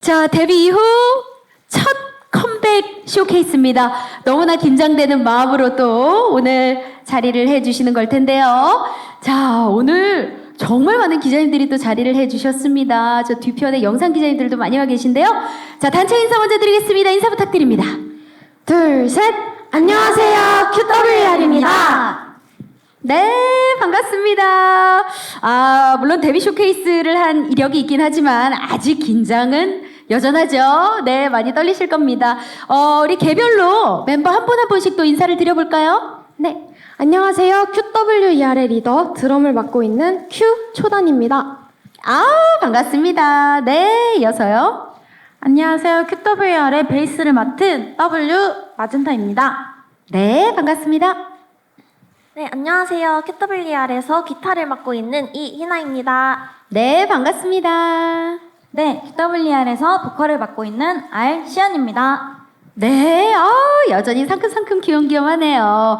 자, 데뷔 이후 첫 컴백 쇼케이스입니다. 너무나 긴장되는 마음으로 또 오늘 자리를 해주시는 걸 텐데요. 자, 오늘 정말 많은 기자님들이 또 자리를 해주셨습니다. 저 뒤편에 영상 기자님들도 많이 와 계신데요. 자, 단체 인사 먼저 드리겠습니다. 인사 부탁드립니다. 둘, 셋. 안녕하세요. QWR입니다. 네, 반갑습니다. 물론 데뷔 쇼케이스를 한 이력이 있긴 하지만 아직 긴장은 여전하죠. 네, 많이 떨리실 겁니다. 우리 개별로 멤버 한 분 한 분씩 또 인사를 드려볼까요? 네. 안녕하세요. QWER의 리더, 드럼을 맡고 있는 Q 초단입니다. 반갑습니다. 네, 이어서요. 안녕하세요. QWER의 베이스를 맡은 W 마젠타입니다. 네, 반갑습니다. 네, 안녕하세요. QWER에서 기타를 맡고 있는 이희나입니다. 네, 반갑습니다. 네, QWER에서 보컬을 맡고 있는 시연입니다. 네, 여전히 상큼상큼 귀염귀염하네요.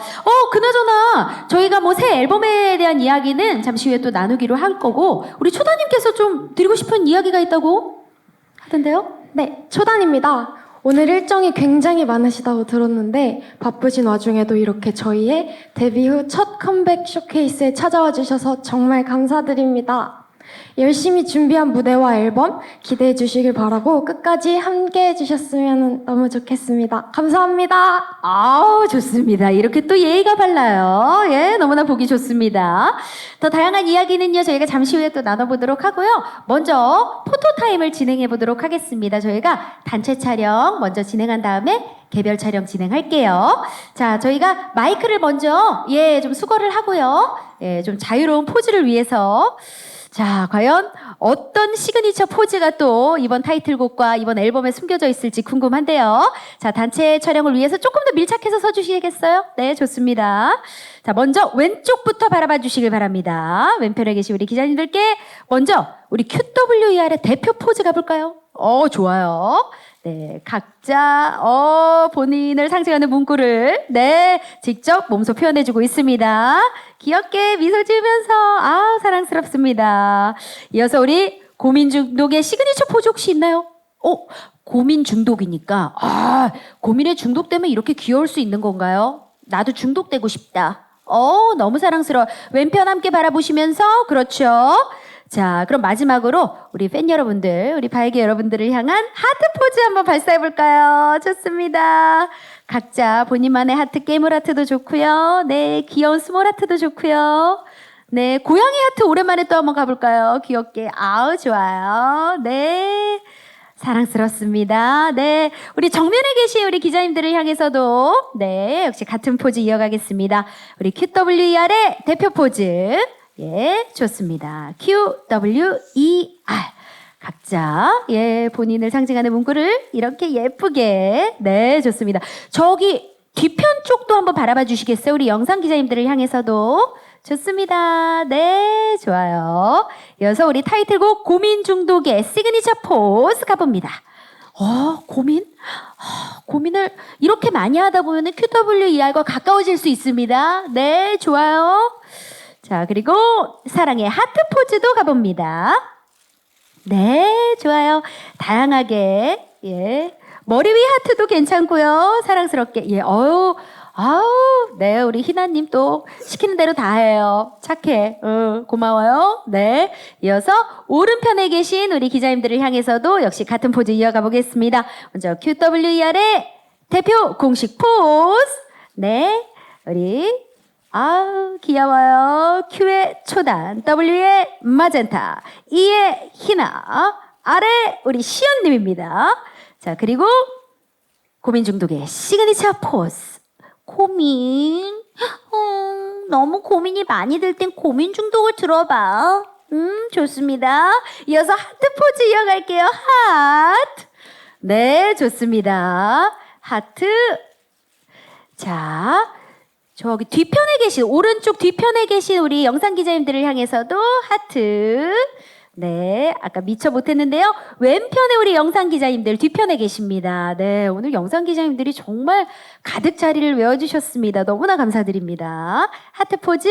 그나저나 저희가 뭐 새 앨범에 대한 이야기는 잠시 후에 또 나누기로 할 거고 우리 초다님께서 좀 드리고 싶은 이야기가 있다고 하던데요? 네, 초단입니다. 오늘 일정이 굉장히 많으시다고 들었는데 바쁘신 와중에도 이렇게 저희의 데뷔 후 첫 컴백 쇼케이스에 찾아와 주셔서 정말 감사드립니다. 열심히 준비한 무대와 앨범 기대해 주시길 바라고 끝까지 함께 해주셨으면 너무 좋겠습니다. 감사합니다. 좋습니다. 이렇게 또 예의가 발라요. 예, 너무나 보기 좋습니다. 더 다양한 이야기는요, 저희가 잠시 후에 또 나눠보도록 하고요. 먼저 포토타임을 진행해 보도록 하겠습니다. 저희가 단체 촬영 먼저 진행한 다음에 개별 촬영 진행할게요. 자, 저희가 마이크를 먼저, 좀 수거를 하고요. 좀 자유로운 포즈를 위해서. 자, 과연 어떤 시그니처 포즈가 또 이번 타이틀곡과 이번 앨범에 숨겨져 있을지 궁금한데요. 자, 단체 촬영을 위해서 조금 더 밀착해서 서주시겠어요? 네, 좋습니다. 자, 먼저 왼쪽부터 바라봐 주시길 바랍니다. 왼편에 계신 우리 기자님들께 먼저 우리 QWER의 대표 포즈 가볼까요? 좋아요. 네, 각자 본인을 상징하는 문구를 직접 몸소 표현해주고 있습니다. 귀엽게 미소 지으면서 사랑스럽습니다. 이어서 우리 고민 중독의 시그니처 포즈 혹시 있나요? 고민 중독이니까 고민에 중독되면 이렇게 귀여울 수 있는 건가요? 나도 중독되고 싶다. 너무 사랑스러워. 왼편 함께 바라보시면서 그렇죠. 자, 그럼 마지막으로 우리 팬 여러분들, 우리 바이게 여러분들을 향한 하트 포즈 한번 발사해볼까요? 좋습니다. 각자 본인만의 하트, 깨물 하트도 좋고요. 네, 귀여운 스몰 하트도 좋고요. 네, 고양이 하트 오랜만에 또 한번 가볼까요? 귀엽게. 좋아요. 네. 사랑스럽습니다. 네. 우리 정면에 계신 우리 기자님들을 향해서도 역시 같은 포즈 이어가겠습니다. 우리 QWER의 대표 포즈. 좋습니다. QWER. 각자, 본인을 상징하는 문구를 이렇게 예쁘게. 네, 좋습니다. 저기 뒤편 쪽도 한번 바라봐 주시겠어요? 우리 영상 기자님들을 향해서도. 좋습니다. 네, 좋아요. 이어서 우리 타이틀곡 고민 중독의 시그니처 포즈 가봅니다. 고민? 고민을 이렇게 많이 하다 보면 QWER과 가까워질 수 있습니다. 네, 좋아요. 자, 그리고 사랑의 하트 포즈도 가봅니다. 네, 좋아요. 다양하게, 머리 위 하트도 괜찮고요. 사랑스럽게, 네, 우리 희나님 또 시키는 대로 다 해요. 착해. 고마워요. 네. 이어서 오른편에 계신 우리 기자님들을 향해서도 역시 같은 포즈 이어가 보겠습니다. 먼저 QWER의 대표 공식 포즈. 네. 우리 귀여워요. Q의 초단, W의 마젠타, E의 희나, R의 우리 시연님입니다. 자, 그리고 고민 중독의 시그니처 포즈. 고민. 너무 고민이 많이 들 땐 고민 중독을 들어봐. 좋습니다. 이어서 하트 포즈 이어갈게요. 하트. 네, 좋습니다. 하트. 자, 저기 뒤편에 계신, 오른쪽 뒤편에 계신 우리 영상 기자님들을 향해서도 하트. 네, 아까 미처 못했는데요. 왼편에 우리 영상 기자님들 뒤편에 계십니다. 네, 오늘 영상 기자님들이 정말 가득 자리를 외워주셨습니다. 너무나 감사드립니다. 하트 포즈.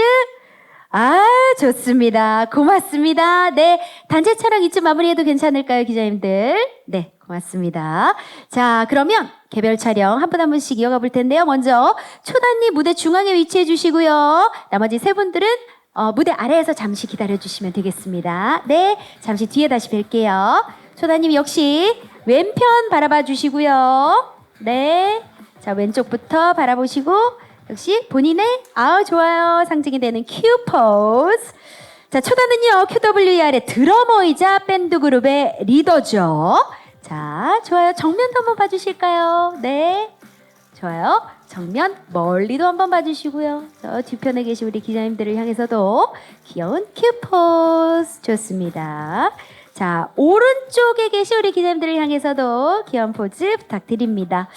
아, 좋습니다. 고맙습니다. 네, 단체 촬영 이쯤 마무리해도 괜찮을까요, 기자님들? 네, 고맙습니다. 자, 그러면 개별 촬영 한 분 한 분씩 이어가 볼 텐데요. 먼저 초단님 무대 중앙에 위치해 주시고요. 나머지 세 분들은 무대 아래에서 잠시 기다려 주시면 되겠습니다. 네, 잠시 뒤에 다시 뵐게요. 초단님 역시 왼편 바라봐 주시고요. 네, 자, 왼쪽부터 바라보시고 역시 본인의 좋아요 상징이 되는 큐 포즈. 자, 초단은요 QWER의 드러머이자 밴드 그룹의 리더죠. 자, 좋아요. 정면도 한번 봐주실까요? 네, 좋아요. 정면 멀리도 한번 봐주시고요. 저 뒤편에 계신 우리 기자님들을 향해서도 귀여운 큐 포즈. 좋습니다. 자, 오른쪽에 계신 우리 기자님들을 향해서도 귀여운 포즈 부탁드립니다.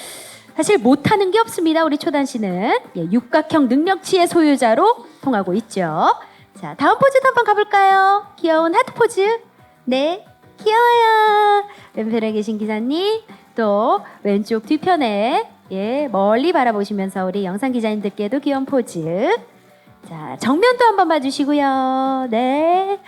사실 못하는 게 없습니다. 우리 초단 씨는 육각형 능력치의 소유자로 통하고 있죠. 자, 다음 포즈도 한번 가볼까요? 귀여운 하트 포즈. 네, 귀여워요. 왼편에 계신 기자님, 또 왼쪽 뒤편에 멀리 바라보시면서 우리 영상 기자님들께도 귀여운 포즈. 자, 정면도 한번 봐주시고요. 네,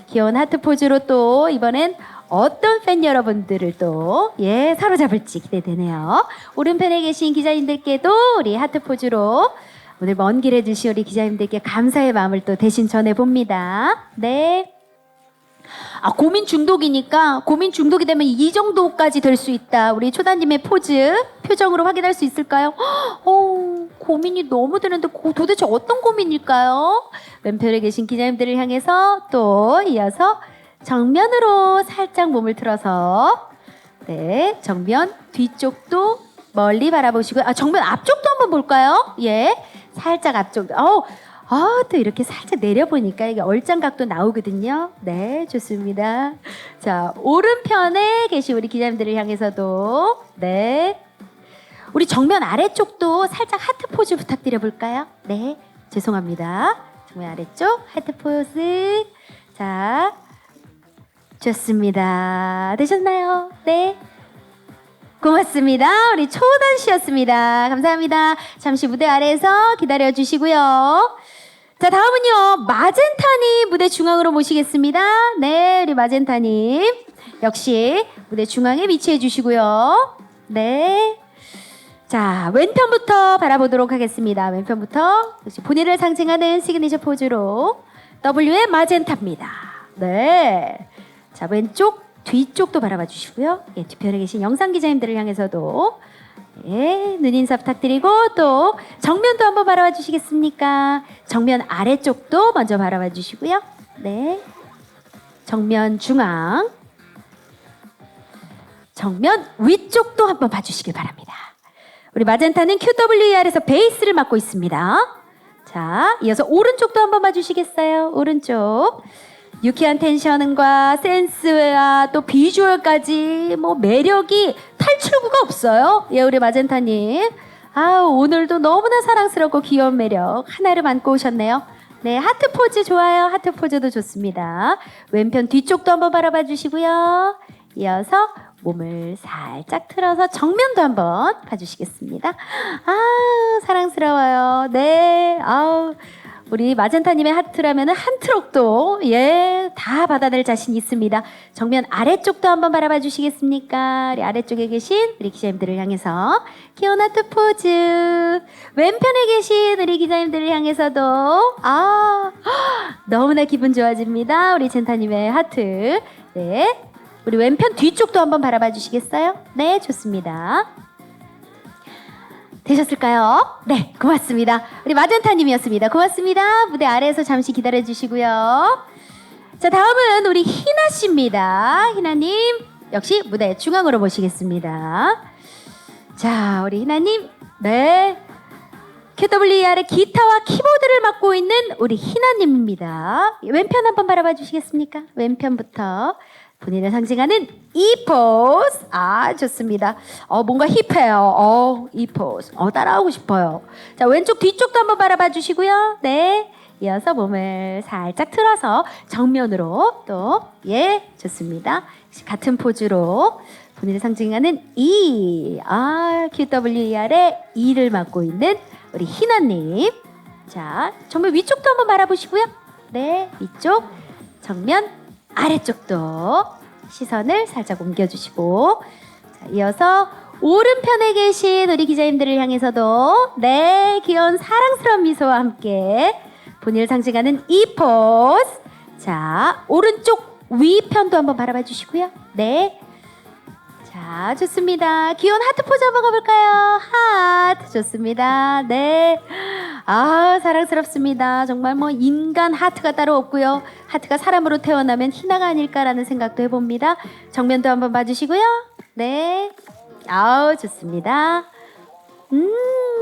귀여운 하트 포즈로 또 이번엔 어떤 팬 여러분들을 또 사로잡을지 기대되네요. 오른편에 계신 기자님들께도 우리 하트 포즈로 오늘 먼 길에 드신 우리 기자님들께 감사의 마음을 또 대신 전해봅니다. 네. 고민 중독이니까 고민 중독이 되면 이 정도까지 될 수 있다. 우리 초단님의 포즈 표정으로 확인할 수 있을까요? 고민이 너무 되는데 도대체 어떤 고민일까요? 왼편에 계신 기자님들을 향해서 또 이어서 정면으로 살짝 몸을 틀어서 정면 뒤쪽도 멀리 바라보시고요. 정면 앞쪽도 한번 볼까요? 살짝 앞쪽. 또 이렇게 살짝 내려보니까 이게 얼짱각도 나오거든요. 네, 좋습니다. 자, 오른편에 계신 우리 기자님들을 향해서도 우리 정면 아래쪽도 살짝 하트 포즈 부탁드려 볼까요? 네, 죄송합니다. 정면 아래쪽 하트 포즈. 자, 좋습니다. 되셨나요? 네. 고맙습니다. 우리 초단 씨였습니다. 감사합니다. 잠시 무대 아래에서 기다려 주시고요. 자, 다음은요, 마젠타님 무대 중앙으로 모시겠습니다. 네, 우리 마젠타님. 역시 무대 중앙에 위치해 주시고요. 네. 자, 왼편부터 바라보도록 하겠습니다. 왼편부터 역시 본인을 상징하는 시그니처 포즈로 W의 마젠타입니다. 네. 자, 왼쪽, 뒤쪽도 바라봐 주시고요. 뒤편에 계신 영상 기자님들을 향해서도 눈인사 부탁드리고 또 정면도 한번 바라봐 주시겠습니까? 정면 아래쪽도 먼저 바라봐 주시고요. 네. 정면 중앙. 정면 위쪽도 한번 봐주시길 바랍니다. 우리 마젠타는 QWER에서 베이스를 맡고 있습니다. 자, 이어서 오른쪽도 한번 봐주시겠어요? 오른쪽. 유쾌한 텐션과 센스와 또 비주얼까지 매력이 탈출구가 없어요. 우리 마젠타님. 오늘도 너무나 사랑스럽고 귀여운 매력 하나를 안고 오셨네요. 네, 하트 포즈 좋아요. 하트 포즈도 좋습니다. 왼편 뒤쪽도 한번 바라봐 주시고요. 이어서 몸을 살짝 틀어서 정면도 한번 봐주시겠습니다. 사랑스러워요. 네, 우리 마젠타님의 하트라면 한 트럭도 다 받아낼 자신 있습니다. 정면 아래쪽도 한번 바라봐 주시겠습니까? 우리 아래쪽에 계신 우리 기자님들을 향해서 귀여운 하트 포즈. 왼편에 계신 우리 기자님들을 향해서도 너무나 기분 좋아집니다. 우리 젠타님의 하트. 네, 우리 왼편 뒤쪽도 한번 바라봐 주시겠어요? 네, 좋습니다. 되셨을까요? 네, 고맙습니다. 우리 마젠타님이었습니다. 고맙습니다. 무대 아래에서 잠시 기다려 주시고요. 자, 다음은 우리 희나 씨입니다. 희나님 역시 무대 중앙으로 모시겠습니다. 자, 우리 희나님, 네, QWER의 기타와 키보드를 맡고 있는 우리 희나님입니다. 왼편 한번 바라봐 주시겠습니까? 왼편부터. 본인을 상징하는 이 포즈. 좋습니다. 뭔가 힙해요. 이 포즈. 따라하고 싶어요. 자, 왼쪽 뒤쪽도 한번 바라봐 주시고요. 네. 이어서 몸을 살짝 틀어서 정면으로 또, 좋습니다. 같은 포즈로 본인을 상징하는 E. QWER의 E를 맡고 있는 우리 희나님. 자, 정면 위쪽도 한번 바라보시고요. 네, 위쪽, 정면, 아래쪽도 시선을 살짝 옮겨주시고 자, 이어서 오른편에 계신 우리 기자님들을 향해서도 네, 귀여운 사랑스러운 미소와 함께 본인을 상징하는 이 포즈. 자, 오른쪽 위편도 한번 바라봐 주시고요. 네. 자, 좋습니다. 귀여운 하트 포즈 한번 가볼까요? 하트 좋습니다. 네. 아, 사랑스럽습니다. 정말 뭐 인간 하트가 따로 없고요. 하트가 사람으로 태어나면 희나가 아닐까라는 생각도 해봅니다. 정면도 한번 봐주시고요. 네. 아우, 좋습니다.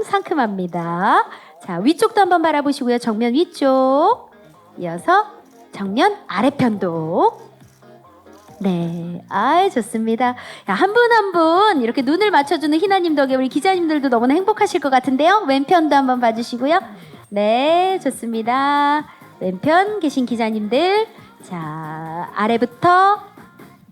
상큼합니다. 자, 위쪽도 한번 바라보시고요. 정면 위쪽. 이어서 정면 아래편도. 네, 아 좋습니다. 한 분 한 분 이렇게 눈을 맞춰주는 희나님 덕에 우리 기자님들도 너무나 행복하실 것 같은데요. 왼편도 한번 봐주시고요. 네, 좋습니다. 왼편 계신 기자님들, 자 아래부터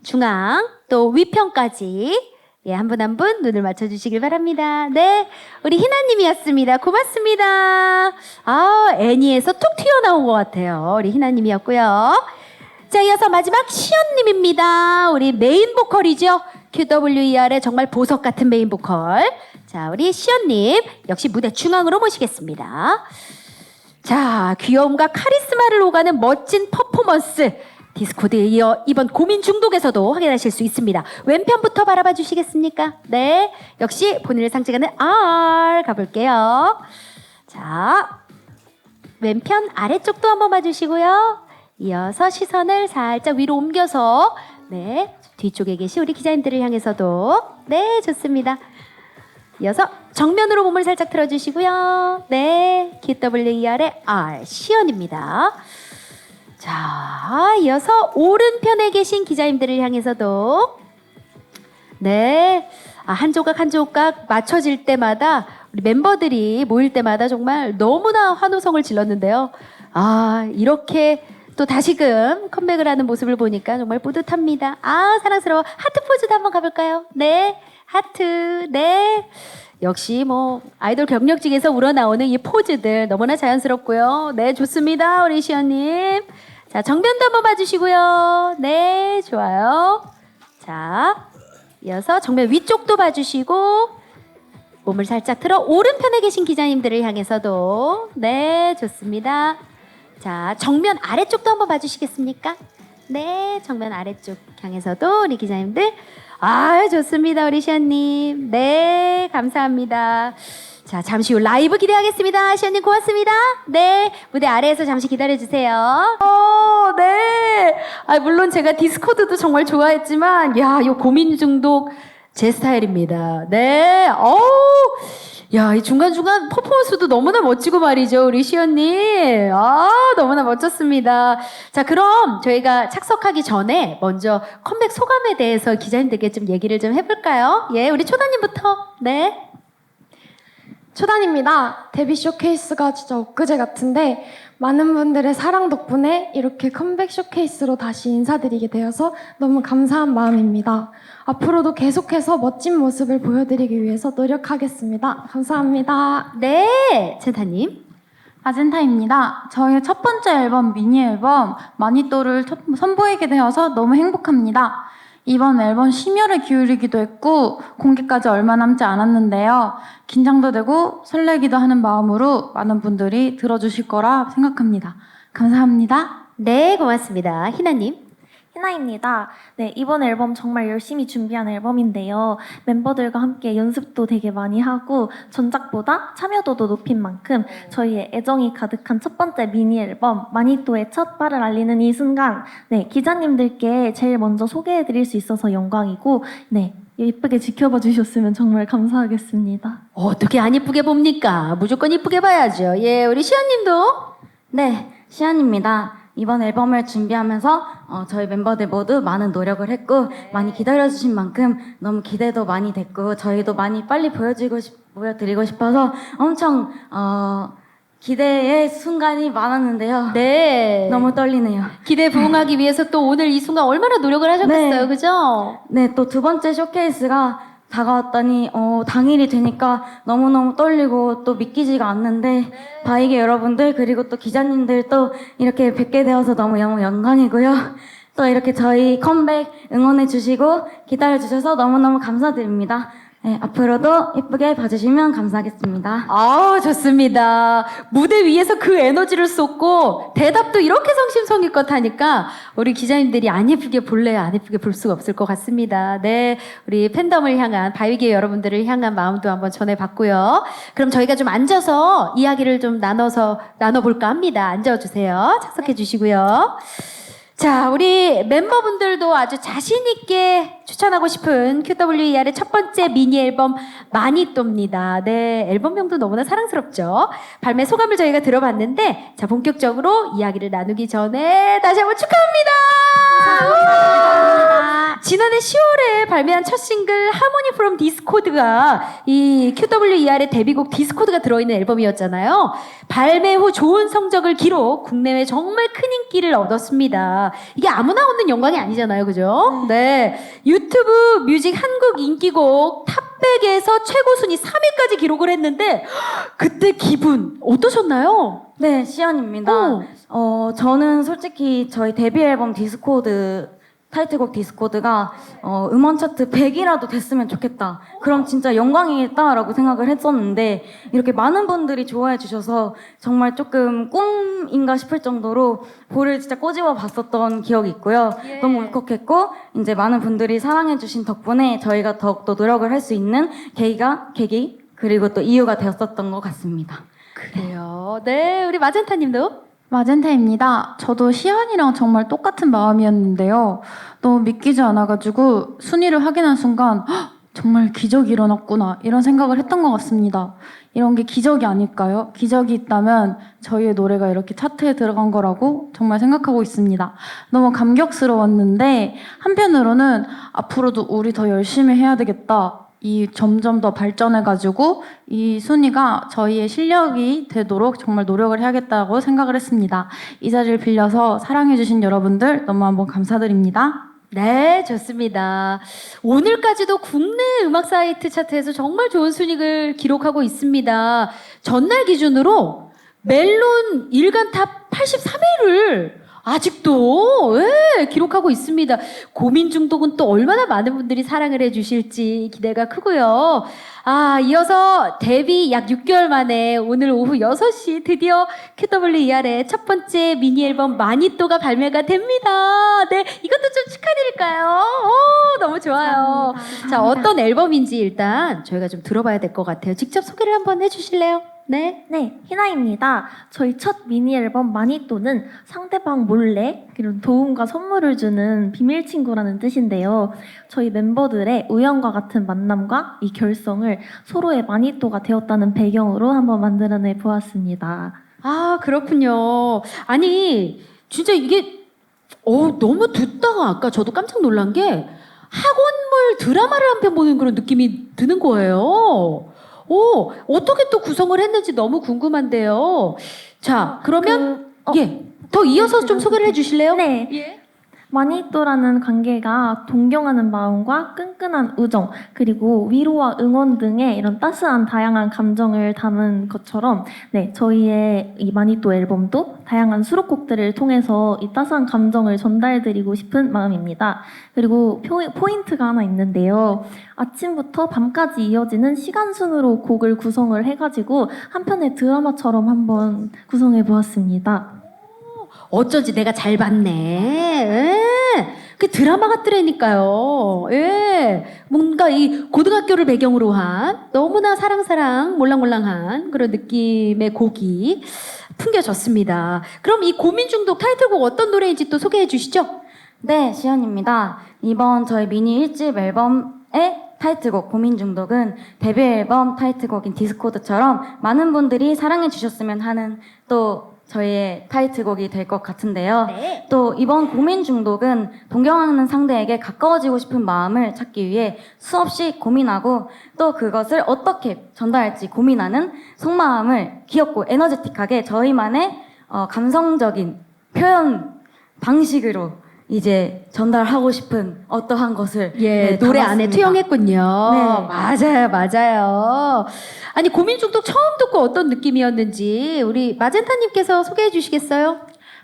중앙 또 위편까지 예, 한 분 한 분 눈을 맞춰주시길 바랍니다. 네, 우리 희나님이었습니다. 고맙습니다. 아, 애니에서 툭 튀어나온 것 같아요. 우리 희나님이었고요. 자, 이어서 마지막 시연님입니다. 우리 메인 보컬이죠. QWER의 정말 보석 같은 메인 보컬. 자, 우리 시연님 역시 무대 중앙으로 모시겠습니다. 자, 귀여움과 카리스마를 오가는 멋진 퍼포먼스. 디스코드에 이어 이번 고민 중독에서도 확인하실 수 있습니다. 왼편부터 바라봐 주시겠습니까? 네, 역시 본인을 상징하는 R 가볼게요. 자, 왼편 아래쪽도 한번 봐주시고요. 이어서 시선을 살짝 위로 옮겨서 네, 뒤쪽에 계신 우리 기자님들을 향해서도 네, 좋습니다. 이어서 정면으로 몸을 살짝 틀어주시고요. 네, QWER의 R 시연입니다. 자, 이어서 오른편에 계신 기자님들을 향해서도 네, 한 조각 한 조각 맞춰질 때마다 우리 멤버들이 모일 때마다 정말 너무나 환호성을 질렀는데요. 아, 이렇게 또 다시금 컴백을 하는 모습을 보니까 정말 뿌듯합니다. 아, 사랑스러워. 하트 포즈도 한번 가볼까요? 네, 하트. 네. 역시 뭐 아이돌 경력직에서 우러나오는 이 포즈들 너무나 자연스럽고요. 네, 좋습니다. 우리 시연님. 자, 정면도 한번 봐주시고요. 네, 좋아요. 자, 이어서 정면 위쪽도 봐주시고 몸을 살짝 틀어 오른편에 계신 기자님들을 향해서도 네, 좋습니다. 자, 정면 아래쪽도 한번 봐주시겠습니까? 네, 정면 아래쪽 향해서도 우리 기자님들 아, 좋습니다. 우리 시연님. 네, 감사합니다. 자, 잠시 후 라이브 기대하겠습니다. 시연님 고맙습니다. 네, 무대 아래에서 잠시 기다려주세요. 네. 아, 물론 제가 디스코드도 정말 좋아했지만 야, 이 고민 중독 제 스타일입니다. 네, 야, 이 중간중간 퍼포먼스도 너무나 멋지고 말이죠. 우리 시연님. 아, 너무나 멋졌습니다. 자, 그럼 저희가 착석하기 전에 먼저 컴백 소감에 대해서 기자님들께 좀 얘기를 좀 해볼까요? 예, 우리 초다님부터. 네. 초단입니다. 데뷔 쇼케이스가 진짜 엊그제 같은데 많은 분들의 사랑 덕분에 이렇게 컴백 쇼케이스로 다시 인사드리게 되어서 너무 감사한 마음입니다. 앞으로도 계속해서 멋진 모습을 보여드리기 위해서 노력하겠습니다. 감사합니다. 네, 젠타님. 아젠타입니다. 저희 첫 번째 앨범 미니 앨범 마니또를 선보이게 되어서 너무 행복합니다. 이번 앨범 심혈을 기울이기도 했고 공개까지 얼마 남지 않았는데요. 긴장도 되고 설레기도 하는 마음으로 많은 분들이 들어주실 거라 생각합니다. 감사합니다. 네, 고맙습니다. 희나님. 희나입니다. 네, 이번 앨범 정말 열심히 준비한 앨범인데요. 멤버들과 함께 연습도 되게 많이 하고 전작보다 참여도도 높인 만큼 저희의 애정이 가득한 첫 번째 미니 앨범 마니또의 첫 발을 알리는 이 순간 네, 기자님들께 제일 먼저 소개해드릴 수 있어서 영광이고 네, 예쁘게 지켜봐 주셨으면 정말 감사하겠습니다. 어떻게 안 이쁘게 봅니까? 무조건 이쁘게 봐야죠. 예, 우리 시연님도. 네, 시안입니다. 이번 앨범을 준비하면서 저희 멤버들 모두 많은 노력을 했고 많이 기다려주신 만큼 너무 기대도 많이 됐고 저희도 많이 빨리 보여드리고 싶어서 엄청 기대의 순간이 많았는데요. 네. 너무 떨리네요. 기대에 부응하기 위해서 또 오늘 이 순간 얼마나 노력을 하셨겠어요. 네. 그죠? 네, 또 두 번째 쇼케이스가 다가왔더니 당일이 되니까 너무너무 떨리고 또 믿기지가 않는데 바이게 여러분들 그리고 또 기자님들 또 이렇게 뵙게 되어서 너무 영광이고요. 또 이렇게 저희 컴백 응원해 주시고 기다려 주셔서 너무너무 감사드립니다. 네, 앞으로도 예쁘게 봐주시면 감사하겠습니다. 아, 좋습니다. 무대 위에서 그 에너지를 쏟고 대답도 이렇게 성심성의껏 하니까 우리 기자님들이 안 예쁘게 볼래야 안 예쁘게 볼 수가 없을 것 같습니다. 네, 우리 팬덤을 향한 바위계 여러분들을 향한 마음도 한번 전해봤고요. 그럼 저희가 좀 앉아서 이야기를 좀 나눠볼까 합니다. 앉아주세요. 착석해 주시고요. 자, 우리 멤버분들도 아주 자신있게 추천하고 싶은 QWER의 첫 번째 미니 앨범 마니또입니다. 네, 앨범명도 너무나 사랑스럽죠. 발매 소감을 저희가 들어봤는데, 자, 본격적으로 이야기를 나누기 전에 다시 한번 축하합니다! 지난해 10월에 발매한 첫 싱글 Harmony from Discord가 이 QWER의 데뷔곡 디스코드가 들어있는 앨범이었잖아요. 발매 후 좋은 성적을 기록, 국내외 정말 큰 인기를 얻었습니다. 이게 아무나 얻는 영광이 아니잖아요, 그죠? 네. 유튜브 뮤직 한국 인기곡 탑100에서 최고 순위 3위까지 기록을 했는데 그때 기분 어떠셨나요? 네, 시연입니다. 저는 솔직히 저희 데뷔 앨범 디스코드 타이틀곡 디스코드가 음원 차트 100이라도 됐으면 좋겠다. 그럼 진짜 영광이겠다라고 생각을 했었는데 이렇게 많은 분들이 좋아해 주셔서 정말 조금 꿈인가 싶을 정도로 볼을 진짜 꼬집어 봤었던 기억이 있고요. 너무 울컥했고 이제 많은 분들이 사랑해 주신 덕분에 저희가 더욱더 노력을 할 수 있는 계기 그리고 또 이유가 되었었던 것 같습니다. 그래요. 네, 우리 마젠타님도. 마젠타입니다. 저도 시안이랑 정말 똑같은 마음이었는데요. 너무 믿기지 않아가지고 순위를 확인한 순간 "헉, 정말 기적이 일어났구나 이런 생각을 했던 것 같습니다. 이런 게 기적이 아닐까요? 기적이 있다면 저희의 노래가 이렇게 차트에 들어간 거라고 정말 생각하고 있습니다. 너무 감격스러웠는데 한편으로는 앞으로도 우리 더 열심히 해야 되겠다. 이 점점 더 발전해가지고 이 순위가 저희의 실력이 되도록 정말 노력을 해야겠다고 생각을 했습니다. 이 자리를 빌려서 사랑해주신 여러분들 너무 한번 감사드립니다. 네, 좋습니다. 오늘까지도 국내 음악 사이트 차트에서 정말 좋은 순위를 기록하고 있습니다. 전날 기준으로 멜론 일간 탑 83위를 아직도 기록하고 있습니다. 고민 중독은 또 얼마나 많은 분들이 사랑을 해주실지 기대가 크고요. 아, 이어서 데뷔 약 6개월 만에 오늘 오후 6시 드디어 QWER의 첫 번째 미니 앨범 마니또가 발매가 됩니다. 네, 이것도 좀 축하드릴까요? 오, 너무 좋아요. 자, 어떤 앨범인지 일단 저희가 좀 들어봐야 될 것 같아요. 직접 소개를 한번 해주실래요? 네. 네, 희나입니다. 저희 첫 미니 앨범 마니또는 상대방 몰래 그리고 도움과 선물을 주는 비밀 친구라는 뜻인데요. 저희 멤버들의 우연과 같은 만남과 이 결성을 서로의 마니또가 되었다는 배경으로 한번 만들어내 보았습니다. 아, 그렇군요. 아니, 진짜 이게 너무 듣다가 아까 저도 깜짝 놀란 게 학원물 드라마를 한 편 보는 그런 느낌이 드는 거예요. 어떻게 또 구성을 했는지 너무 궁금한데요. 자, 그러면 더 이어서 좀 소개를 해주실래요? 네. 예. 마니또라는 관계가 동경하는 마음과 끈끈한 우정, 그리고 위로와 응원 등의 이런 따스한 다양한 감정을 담은 것처럼 네, 저희의 이 마니또 앨범도 다양한 수록곡들을 통해서 이 따스한 감정을 전달드리고 싶은 마음입니다. 그리고 포인트가 하나 있는데요. 아침부터 밤까지 이어지는 시간순으로 곡을 구성을 해가지고 한 편의 드라마처럼 한번 구성해 보았습니다. 어쩐지 내가 잘 봤네. 그 드라마 같더라니까요. 뭔가 이 고등학교를 배경으로 한 너무나 사랑사랑 몰랑몰랑한 그런 느낌의 곡이 풍겨졌습니다. 그럼 이 고민중독 타이틀곡 어떤 노래인지 또 소개해 주시죠. 네, 시연입니다. 이번 저희 미니 1집 앨범의 타이틀곡 고민중독은 데뷔 앨범 타이틀곡인 디스코드처럼 많은 분들이 사랑해 주셨으면 하는 또 저희의 타이틀곡이 될 것 같은데요. 네. 또 이번 고민중독은 동경하는 상대에게 가까워지고 싶은 마음을 찾기 위해 수없이 고민하고 또 그것을 어떻게 전달할지 고민하는 속마음을 귀엽고 에너제틱하게 저희만의 감성적인 표현 방식으로 이제 전달하고 싶은 어떠한 것을 예, 네, 노래 안에 담았습니다. 투영했군요. 네. 맞아요, 맞아요. 아니, 고민 중독 처음 듣고 어떤 느낌이었는지 우리 마젠타님께서 소개해 주시겠어요?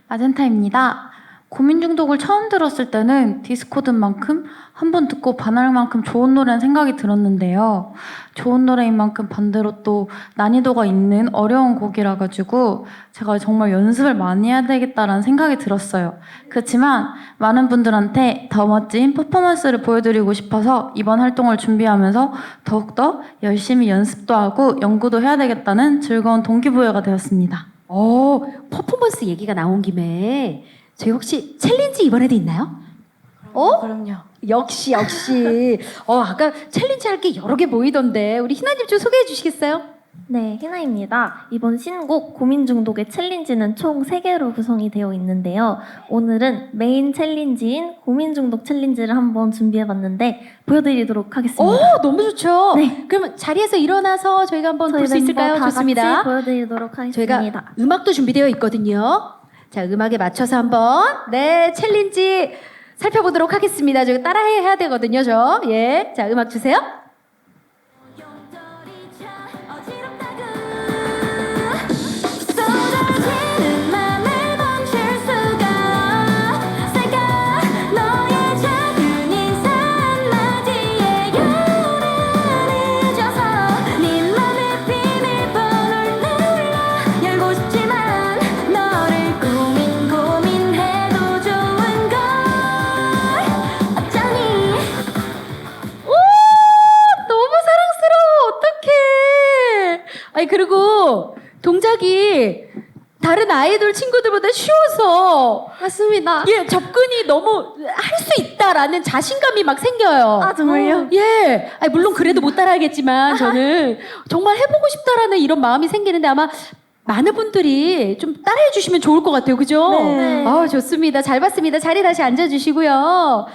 마젠타입니다. 고민 중독을 처음 들었을 때는 디스코드만큼 한 번 듣고 반할 만큼 좋은 노래는 생각이 들었는데요. 좋은 노래인 만큼 반대로 또 난이도가 있는 어려운 곡이라 가지고 제가 정말 연습을 많이 해야 되겠다라는 생각이 들었어요. 그렇지만 많은 분들한테 더 멋진 퍼포먼스를 보여드리고 싶어서 이번 활동을 준비하면서 더욱더 열심히 연습도 하고 연구도 해야 되겠다는 즐거운 동기부여가 되었습니다. 퍼포먼스 얘기가 나온 김에 저희 혹시 챌린지 이번에도 있나요? 그럼요. 역시. 아까 챌린지 할 게 여러 개 보이던데 우리 희나님 좀 소개해 주시겠어요? 네, 희나입니다. 이번 신곡 고민 중독의 챌린지는 총 3개로 구성이 되어 있는데요. 오늘은 메인 챌린지인 고민 중독 챌린지를 한번 준비해봤는데 보여드리도록 하겠습니다. 너무 좋죠. 네. 그러면 자리에서 일어나서 저희가 한번 볼 수 멤버 있을까요? 다 좋습니다. 같이 보여드리도록 하겠습니다. 저희가 음악도 준비되어 있거든요. 자, 음악에 맞춰서 한번 챌린지 살펴보도록 하겠습니다. 저희 따라해야 되거든요, 저. 예. 자, 음악 주세요. 쏟아지는 맘을 멈출 수가 없을까 너의 작은 인사 한마디에 열을 잊어서 네 맘의 비밀번호를 눌러 열고 싶지만 너를 고민해도 좋은 걸 어쩌니 너무 사랑스러워. 어떡해. 아니, 그리고 동작이 다른 아이돌 친구들보다 쉬워서 맞습니다. 예, 접근이 너무 할 수 있다라는 자신감이 막 생겨요. 아, 정말요? 예. 아니, 물론 그래도 못 따라하겠지만 저는 정말 해보고 싶다라는 이런 마음이 생기는데 아마 많은 분들이 좀 따라해 주시면 좋을 것 같아요. 그죠? 네. 좋습니다. 잘 봤습니다. 자리 다시 앉아주시고요.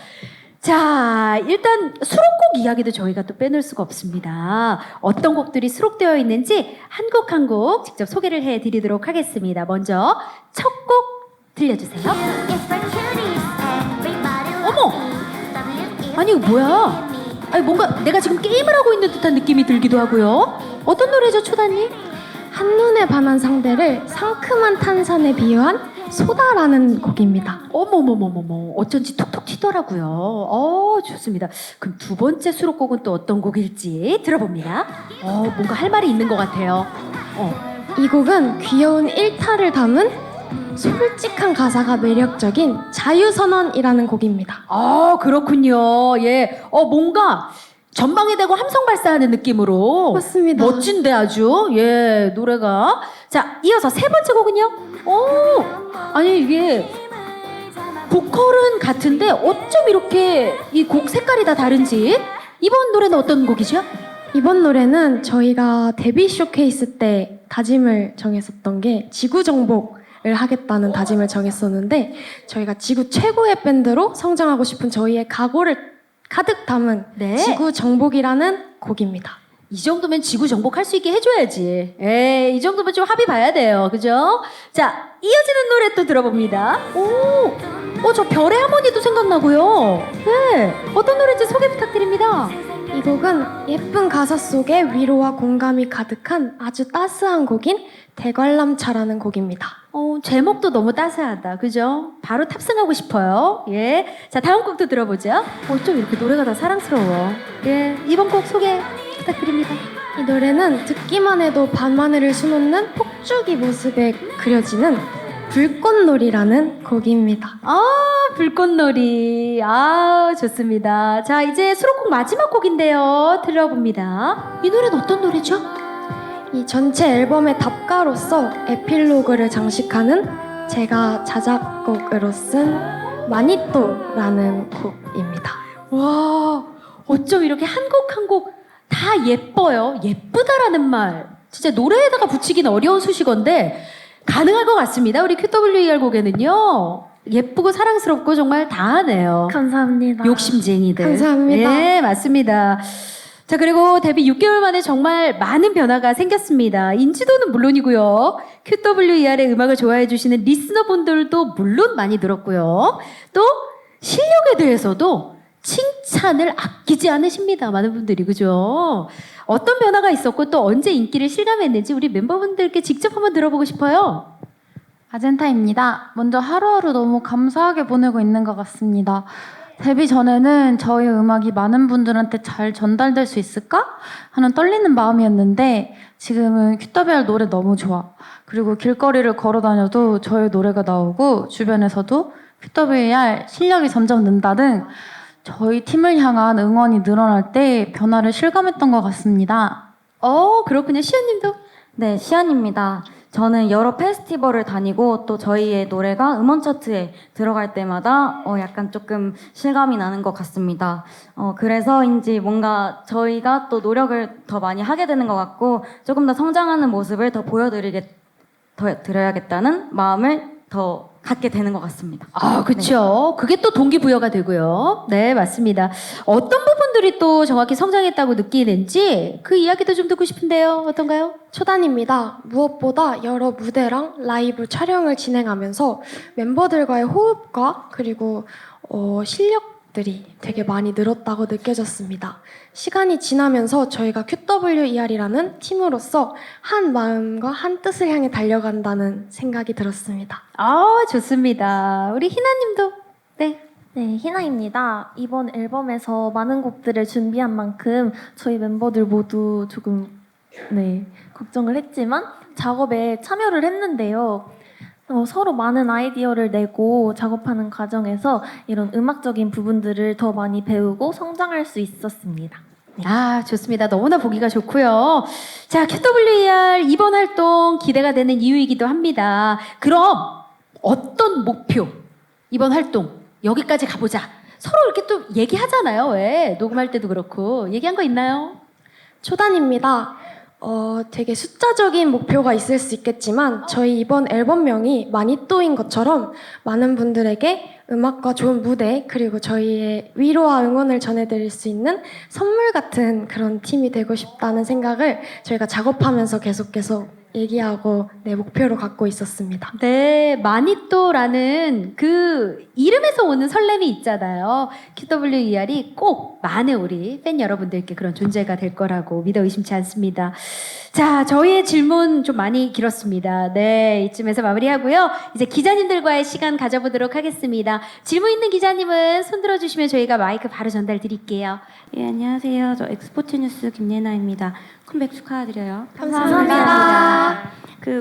자, 일단 수록곡 이야기도 저희가 또 빼놓을 수가 없습니다. 어떤 곡들이 수록되어 있는지 한 곡 한 곡 직접 소개를 해드리도록 하겠습니다. 먼저 첫 곡 들려주세요. 어머! 아니, 이거 뭐야? 아니, 뭔가 내가 지금 게임을 하고 있는 듯한 느낌이 들기도 하고요. 어떤 노래죠, 초다님? 한눈에 반한 상대를 상큼한 탄산에 비유한 소다라는 곡입니다. 어머머머머머, 어쩐지 톡톡 튀더라고요. 좋습니다. 그럼 두 번째 수록곡은 또 어떤 곡일지 들어봅니다. 뭔가 할 말이 있는 것 같아요. 이 곡은 귀여운 일탈을 담은 솔직한 가사가 매력적인 자유선언이라는 곡입니다. 그렇군요. 예. 뭔가 전방에 대고 함성 발사하는 느낌으로. 맞습니다. 멋진데 아주. 예, 노래가. 자, 이어서 세 번째 곡은요? 아니, 이게 보컬은 같은데 어쩜 이렇게 이 곡 색깔이 다 다른지. 이번 노래는 어떤 곡이죠? 이번 노래는 저희가 데뷔 쇼케이스 때 다짐을 정했었던 게 지구 정복을 하겠다는 다짐을 정했었는데 저희가 지구 최고의 밴드로 성장하고 싶은 저희의 각오를 가득 담은 네. 지구 정복이라는 곡입니다. 이 정도면 지구 정복할 수 있게 해줘야지. 이 정도면 좀 합의 봐야 돼요. 그죠? 자, 이어지는 노래 또 들어봅니다. 저 별의 하모니도 생각나고요. 네. 어떤 노래인지 소개 부탁드립니다. 이 곡은 예쁜 가사 속에 위로와 공감이 가득한 아주 따스한 곡인 대관람차라는 곡입니다. 제목도 너무 따스하다. 그죠? 바로 탑승하고 싶어요. 예. 자, 다음 곡도 들어보죠. 좀 이렇게 노래가 다 사랑스러워. 예. 이번 곡 소개 부탁드립니다. 이 노래는 듣기만 해도 밤하늘을 수놓는 폭죽이 모습에 그려지는 불꽃놀이라는 곡입니다. 불꽃놀이. 좋습니다. 자, 이제 수록곡 마지막 곡인데요. 들어봅니다. 이 노래는 어떤 노래죠? 이 전체 앨범의 답가로서 에필로그를 장식하는 제가 자작곡으로 쓴 마니또라는 곡입니다. 와, 어쩜 이렇게 한 곡 한 곡 다 예뻐요. 예쁘다라는 말. 진짜 노래에다가 붙이기는 어려운 수식어인데 가능할 것 같습니다. 우리 QWER 곡에는요. 예쁘고 사랑스럽고 정말 다 하네요. 감사합니다. 욕심쟁이들. 감사합니다. 네, 맞습니다. 자, 그리고 데뷔 6개월 만에 정말 많은 변화가 생겼습니다. 인지도는 물론이고요. QWER의 음악을 좋아해 주시는 리스너분들도 물론 많이 늘었고요. 또 실력에 대해서도 칭찬을 아끼지 않으십니다. 많은 분들이 그죠? 어떤 변화가 있었고 또 언제 인기를 실감했는지 우리 멤버분들께 직접 한번 들어보고 싶어요. 아젠타입니다. 먼저 하루하루 너무 감사하게 보내고 있는 것 같습니다. 데뷔 전에는 저희 음악이 많은 분들한테 잘 전달될 수 있을까? 하는 떨리는 마음이었는데 지금은 큐더벨 노래 너무 좋아. 그리고 길거리를 걸어 다녀도 저희 노래가 나오고 주변에서도 큐더벨 실력이 점점 는다 등 저희 팀을 향한 응원이 늘어날 때 변화를 실감했던 것 같습니다. 그렇군요. 시연님도? 네, 시안입니다. 저는 여러 페스티벌을 다니고 또 저희의 노래가 음원 차트에 들어갈 때마다 약간 조금 실감이 나는 것 같습니다. 그래서인지 뭔가 저희가 또 노력을 더 많이 하게 되는 것 같고 조금 더 성장하는 모습을 더 드려야겠다는 마음을 더 갖게 되는 것 같습니다. 그렇죠. 그게 또 동기부여가 되고요. 네, 맞습니다. 어떤 부분들이 또 정확히 성장했다고 느끼는지 그 이야기도 좀 듣고 싶은데요. 어떤가요? 초단입니다. 무엇보다 여러 무대랑 라이브 촬영을 진행하면서 멤버들과의 호흡과 그리고 실력들이 되게 많이 늘었다고 느껴졌습니다. 시간이 지나면서 저희가 QWER이라는 팀으로서 한 마음과 한 뜻을 향해 달려간다는 생각이 들었습니다. 좋습니다. 우리 희나님도? 네. 네, 희나입니다. 이번 앨범에서 많은 곡들을 준비한 만큼 저희 멤버들 모두 조금 걱정을 했지만 작업에 참여를 했는데요. 서로 많은 아이디어를 내고 작업하는 과정에서 이런 음악적인 부분들을 더 많이 배우고 성장할 수 있었습니다. 좋습니다. 너무나 보기가 좋고요. 자, QWER 이번 활동 기대가 되는 이유이기도 합니다. 그럼 어떤 목표? 이번 활동 여기까지 가보자. 서로 이렇게 또 얘기하잖아요. 왜? 녹음할 때도 그렇고. 얘기한 거 있나요? 초단입니다. 되게 숫자적인 목표가 있을 수 있겠지만 저희 이번 앨범명이 마니또인 것처럼 많은 분들에게 음악과 좋은 무대 그리고 저희의 위로와 응원을 전해드릴 수 있는 선물 같은 그런 팀이 되고 싶다는 생각을 저희가 작업하면서 계속 얘기하고 목표로 갖고 있었습니다. 네, 마니또라는 그 이름에서 오는 설렘이 있잖아요. QWER이 꼭 많은 우리 팬 여러분들께 그런 존재가 될 거라고 믿어 의심치 않습니다. 자, 저희의 질문 좀 많이 길었습니다. 네, 이쯤에서 마무리하고요. 이제 기자님들과의 시간 가져보도록 하겠습니다. 질문 있는 기자님은 손 들어주시면 저희가 마이크 바로 전달 드릴게요. 예, 안녕하세요. 저 엑스포츠 뉴스 김예나입니다. 컴백 축하드려요. 감사합니다.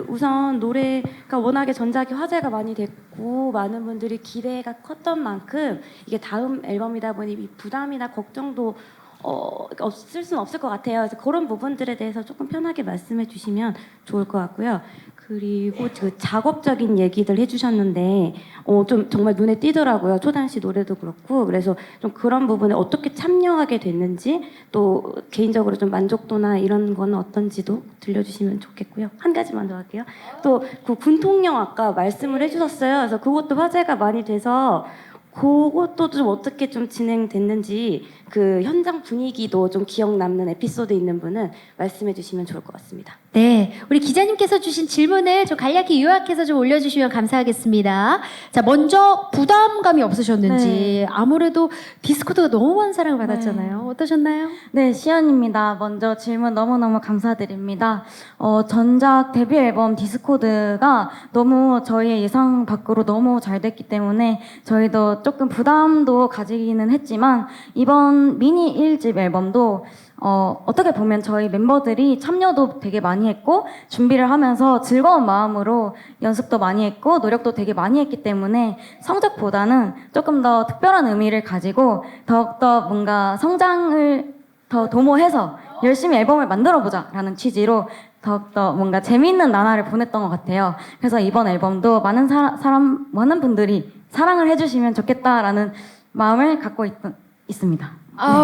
우선 노래가 워낙에 전작이 화제가 많이 됐고 많은 분들이 기대가 컸던 만큼 이게 다음 앨범이다 보니 이 부담이나 걱정도 없을 수는 없을 것 같아요. 그래서 그런 부분들에 대해서 조금 편하게 말씀해 주시면 좋을 것 같고요. 그리고 그 작업적인 얘기들 해주셨는데 좀 정말 눈에 띄더라고요. 초단 씨 노래도 그렇고 그래서 좀 그런 부분에 어떻게 참여하게 됐는지 또 개인적으로 좀 만족도나 이런 거는 어떤지도 들려주시면 좋겠고요. 한 가지만 더 할게요. 또 그 군통령 아까 말씀을 해주셨어요. 그래서 그것도 화제가 많이 돼서 그것도 좀 어떻게 좀 진행됐는지 그 현장 분위기도 좀 기억 남는 에피소드 있는 분은 말씀해 주시면 좋을 것 같습니다. 네, 우리 기자님께서 주신 질문을 좀 간략히 요약해서 좀 올려주시면 감사하겠습니다. 자, 먼저 부담감이 없으셨는지 아무래도 디스코드가 너무 많은 사랑을 받았잖아요. 어떠셨나요? 네, 시연입니다. 먼저 질문 너무너무 감사드립니다. 전작 데뷔 앨범 디스코드가 너무 저희의 예상 밖으로 너무 잘 됐기 때문에 저희도 조금 부담도 가지기는 했지만 이번 미니 1집 앨범도 어떻게 보면 저희 멤버들이 참여도 되게 많이 했고 준비를 하면서 즐거운 마음으로 연습도 많이 했고 노력도 되게 많이 했기 때문에 성적보다는 조금 더 특별한 의미를 가지고 더욱더 뭔가 성장을 더 도모해서 열심히 앨범을 만들어보자 라는 취지로 더욱더 뭔가 재미있는 나날을 보냈던 것 같아요. 그래서 이번 앨범도 많은 분들이 사랑을 해주시면 좋겠다라는 마음을 갖고 있습니다.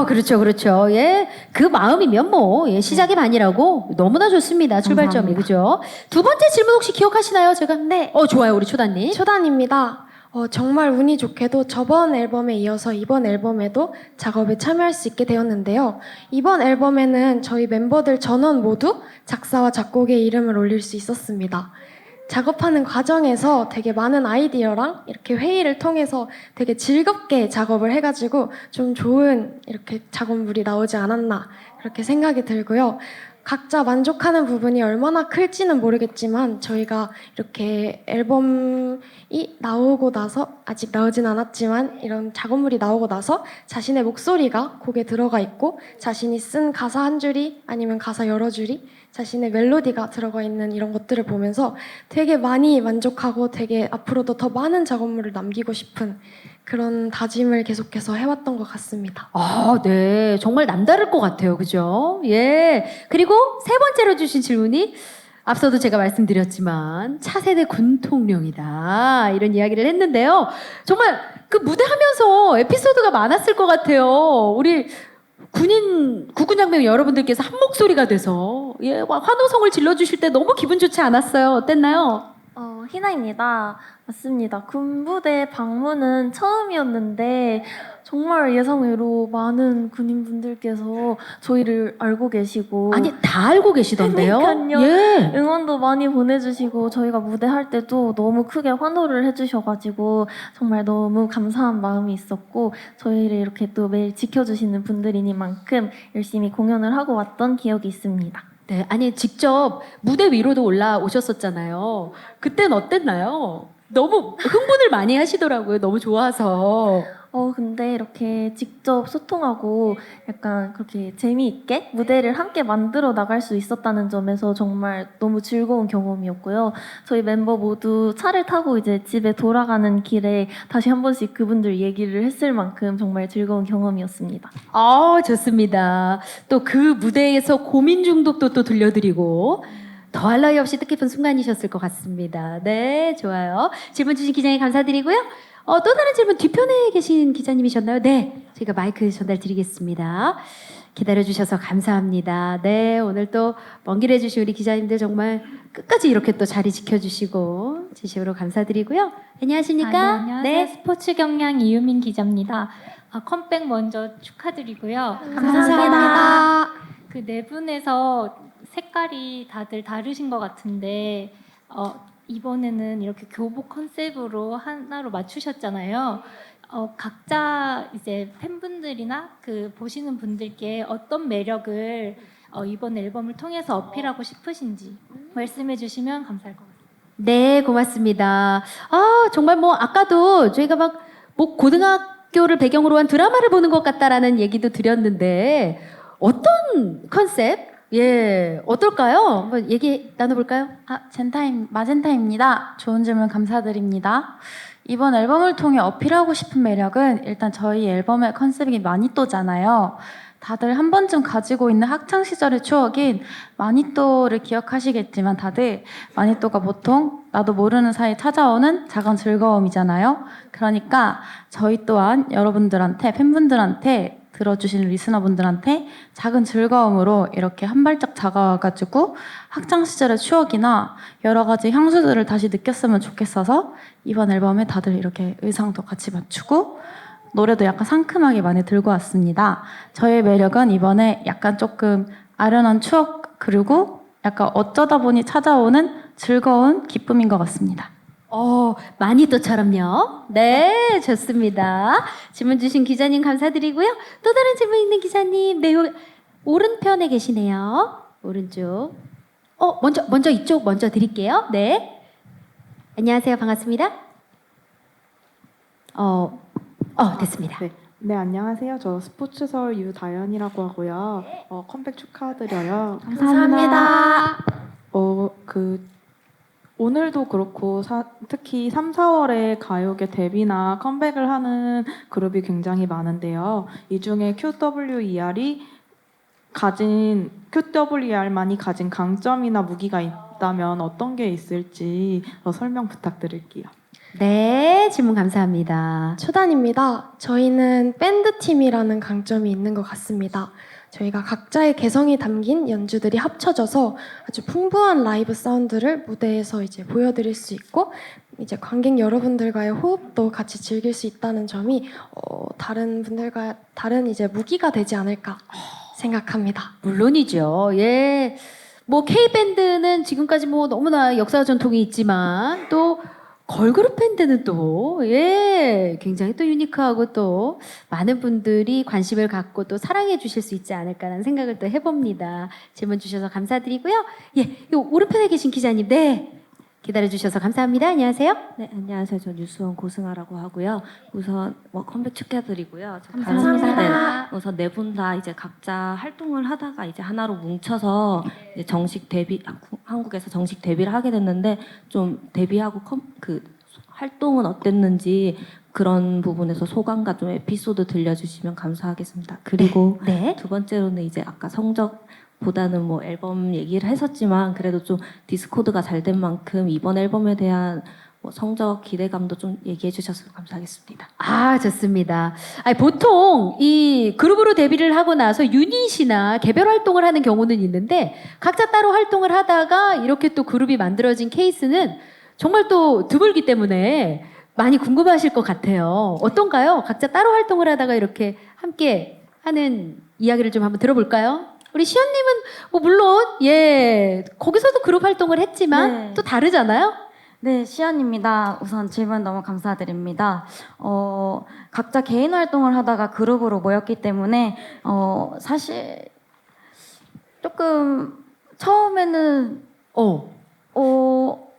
그렇죠. 예. 그 마음이면 시작이 반이라고 너무나 좋습니다. 출발점이. 감사합니다. 그죠? 두 번째 질문 혹시 기억하시나요? 제가? 네. 좋아요. 우리 초단님. 초단입니다. 정말 운이 좋게도 저번 앨범에 이어서 이번 앨범에도 작업에 참여할 수 있게 되었는데요. 이번 앨범에는 저희 멤버들 전원 모두 작사와 작곡의 이름을 올릴 수 있었습니다. 작업하는 과정에서 되게 많은 아이디어랑 이렇게 회의를 통해서 되게 즐겁게 작업을 해가지고 좀 좋은 이렇게 작업물이 나오지 않았나 그렇게 생각이 들고요. 각자 만족하는 부분이 얼마나 클지는 모르겠지만 저희가 이렇게 앨범이 나오고 나서 아직 나오진 않았지만 이런 작업물이 나오고 나서 자신의 목소리가 곡에 들어가 있고 자신이 쓴 가사 한 줄이 아니면 가사 여러 줄이 자신의 멜로디가 들어가 있는 이런 것들을 보면서 되게 많이 만족하고 되게 앞으로도 더 많은 작업물을 남기고 싶은 그런 다짐을 계속해서 해왔던 것 같습니다. 아, 네. 정말 남다를 것 같아요. 그죠? 예. 그리고 세 번째로 주신 질문이 앞서도 제가 말씀드렸지만 차세대 군통령이다. 이런 이야기를 했는데요. 정말 그 무대 하면서 에피소드가 많았을 것 같아요. 우리 국군장병 여러분들께서 한 목소리가 돼서 예, 환호성을 질러주실 때 너무 기분 좋지 않았어요. 어땠나요? 희나입니다. 맞습니다. 군부대 방문은 처음이었는데 정말 예상외로 많은 군인분들께서 저희를 알고 계시고 아니 다 알고 계시던데요. 그러니까요. 예. 응원도 많이 보내주시고 저희가 무대할 때도 너무 크게 환호를 해주셔가지고 정말 너무 감사한 마음이 있었고 저희를 이렇게 또 매일 지켜주시는 분들이니만큼 열심히 공연을 하고 왔던 기억이 있습니다. 네, 아니 직접 무대 위로도 올라오셨었잖아요. 그땐 어땠나요? 너무 흥분을 많이 하시더라고요. 너무 좋아서. 근데 이렇게 직접 소통하고 약간 그렇게 재미있게 무대를 함께 만들어 나갈 수 있었다는 점에서 정말 너무 즐거운 경험이었고요. 저희 멤버 모두 차를 타고 이제 집에 돌아가는 길에 다시 한 번씩 그분들 얘기를 했을 만큼 정말 즐거운 경험이었습니다. 좋습니다. 또 그 무대에서 고민 중독도 또 들려드리고 더할 나위 없이 뜻깊은 순간이셨을 것 같습니다. 네, 좋아요. 질문 주신 기자님 감사드리고요. 또 다른 질문 뒤편에 계신 기자님이셨나요? 네, 저희가 마이크 전달 드리겠습니다. 기다려주셔서 감사합니다. 네, 오늘 또 먼 길 해주신 우리 기자님들 정말 끝까지 이렇게 또 자리 지켜주시고 진심으로 감사드리고요. 안녕하십니까? 안녕하세요. 네, 스포츠 경향 이유민 기자입니다. 컴백 먼저 축하드리고요. 감사합니다. 그 네 분에서 색깔이 다들 다르신 것 같은데 이번에는 이렇게 교복 컨셉으로 하나로 맞추셨잖아요. 각자 이제 팬분들이나 그 보시는 분들께 어떤 매력을 이번 앨범을 통해서 어필하고 싶으신지 말씀해 주시면 감사할 것 같습니다. 네, 고맙습니다. 정말 뭐 아까도 저희가 막 뭐 고등학교를 배경으로 한 드라마를 보는 것 같다라는 얘기도 드렸는데 어떤 컨셉? 예, 어떨까요? 한번 얘기 나눠볼까요? 마젠타입니다. 좋은 질문 감사드립니다. 이번 앨범을 통해 어필하고 싶은 매력은 일단 저희 앨범의 컨셉이 마니또잖아요. 다들 한 번쯤 가지고 있는 학창 시절의 추억인 마니또를 기억하시겠지만 다들 마니또가 보통 나도 모르는 사이 찾아오는 작은 즐거움이잖아요. 그러니까 저희 또한 여러분들한테 팬분들한테 들어주시는 리스너분들한테 작은 즐거움으로 이렇게 한 발짝 다가와가지고 학창 시절의 추억이나 여러 가지 향수들을 다시 느꼈으면 좋겠어서 이번 앨범에 다들 이렇게 의상도 같이 맞추고 노래도 약간 상큼하게 많이 들고 왔습니다. 저의 매력은 이번에 약간 조금 아련한 추억 그리고 약간 어쩌다 보니 찾아오는 즐거운 기쁨인 것 같습니다. 마니또처럼요. 네, 좋습니다. 질문 주신 기자님 감사드리고요. 또 다른 질문 있는 기자님, 네, 오른편에 계시네요. 오른쪽. 먼저 이쪽 먼저 드릴게요. 네. 안녕하세요. 반갑습니다. 됐습니다. 네, 안녕하세요. 저 스포츠서울 유다연이라고 하고요. 컴백 축하드려요. 감사합니다. 오늘도 그렇고 특히 3, 4월에 가요계 데뷔나 컴백을 하는 그룹이 굉장히 많은데요. 이 중에 QWER만이 가진 강점이나 무기가 있다면 어떤 게 있을지 설명 부탁드릴게요. 네, 질문 감사합니다. 초단입니다. 저희는 밴드팀이라는 강점이 있는 것 같습니다. 저희가 각자의 개성이 담긴 연주들이 합쳐져서 아주 풍부한 라이브 사운드를 무대에서 이제 보여드릴 수 있고 이제 관객 여러분들과의 호흡도 같이 즐길 수 있다는 점이 다른 분들과 다른 이제 무기가 되지 않을까 생각합니다. 물론이죠. 예. 뭐 K밴드는 지금까지 뭐 너무나 역사와 전통이 있지만 또 걸그룹 밴드는 또 굉장히 또 유니크하고 또 많은 분들이 관심을 갖고 또 사랑해 주실 수 있지 않을까라는 생각을 또 해봅니다. 질문 주셔서 감사드리고요. 요 오른편에 계신 기자님, 기다려주셔서 감사합니다. 안녕하세요. 네, 안녕하세요. 저 뉴스원 고승아라고 하고요. 우선 컴백 축하드리고요. 감사합니다. 우선 네 분 다 이제 각자 활동을 하다가 이제 하나로 뭉쳐서 이제 한국에서 정식 데뷔를 하게 됐는데 좀 데뷔하고 그 활동은 어땠는지 그런 부분에서 소감과 좀 에피소드 들려주시면 감사하겠습니다. 그리고 네. 두 번째로는 이제 아까 성적보다는 뭐 앨범 얘기를 했었지만 그래도 좀 디스코드가 잘 된 만큼 이번 앨범에 대한 뭐 성적 기대감도 좀 얘기해 주셨으면 감사하겠습니다. 아, 좋습니다. 아니, 보통 이 그룹으로 데뷔를 하고 나서 유닛이나 개별 활동을 하는 경우는 있는데 각자 따로 활동을 하다가 이렇게 또 그룹이 만들어진 케이스는 정말 또 드물기 때문에 많이 궁금하실 것 같아요. 어떤가요? 각자 따로 활동을 하다가 이렇게 함께 하는 이야기를 좀 한번 들어볼까요? 우리 시연님은 뭐 물론 거기서도 그룹 활동을 했지만 네. 또 다르잖아요. 네, 시연입니다. 우선 질문 너무 감사드립니다. 각자 개인 활동을 하다가 그룹으로 모였기 때문에 사실 조금 처음에는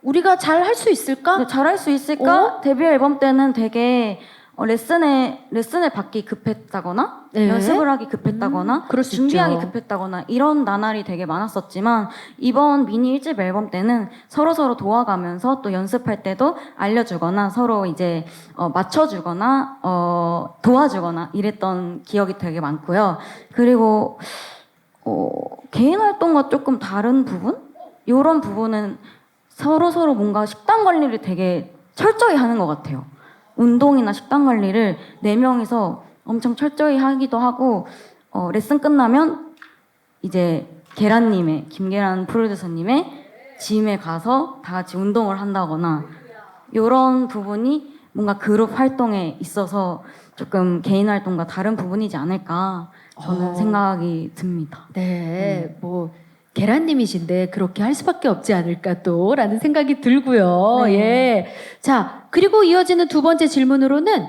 우리가 잘 할 수 있을까? 네, 잘할 수 있을까? 데뷔 앨범 때는 되게 레슨을 받기 급했다거나 네. 연습을 하기 급했다거나 그럴 수 준비하기 있죠. 급했다거나 이런 나날이 되게 많았었지만 이번 미니 1집 앨범 때는 서로 도와가면서 또 연습할 때도 알려주거나 서로 이제 맞춰주거나 도와주거나 이랬던 기억이 되게 많고요. 그리고 개인 활동과 조금 다른 부분? 이런 부분은 서로 뭔가 식단 관리를 되게 철저히 하는 것 같아요. 운동이나 식단 관리를 4명이서 엄청 철저히 하기도 하고 레슨 끝나면 이제 김계란 프로듀서님의 짐에 가서 다 같이 운동을 한다거나 이런 부분이 뭔가 그룹 활동에 있어서 조금 개인 활동과 다른 부분이지 않을까 저는 생각이 듭니다. 네, 뭐 계란님이신데 그렇게 할 수밖에 없지 않을까 또라는 생각이 들고요. 네. 자, 그리고 이어지는 두 번째 질문으로는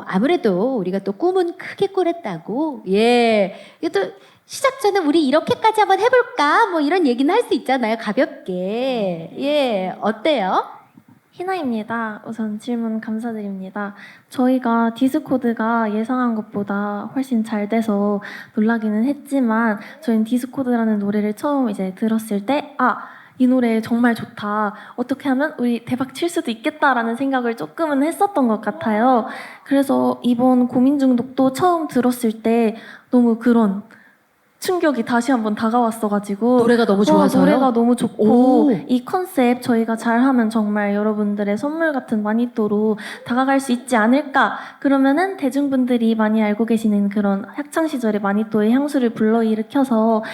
아무래도 우리가 또 꿈은 크게 꾸렸다고. 이것도 시작 전에 우리 이렇게까지 한번 해볼까? 뭐 이런 얘기는 할 수 있잖아요. 가볍게. 어때요? 희나입니다. 우선 질문 감사드립니다. 저희가 디스코드가 예상한 것보다 훨씬 잘 돼서 놀라기는 했지만 저희는 디스코드라는 노래를 처음 이제 들었을 때 이 노래 정말 좋다. 어떻게 하면 우리 대박 칠 수도 있겠다라는 생각을 조금은 했었던 것 같아요. 그래서 이번 고민 중독도 처음 들었을 때 너무 그런 충격이 다시 한번 다가왔어가지고 노래가 너무 좋아서요? 노래가 너무 좋고 오. 이 컨셉 저희가 잘하면 정말 여러분들의 선물 같은 마니또로 다가갈 수 있지 않을까. 그러면은 대중분들이 많이 알고 계시는 그런 학창 시절의 마니또의 향수를 불러일으켜서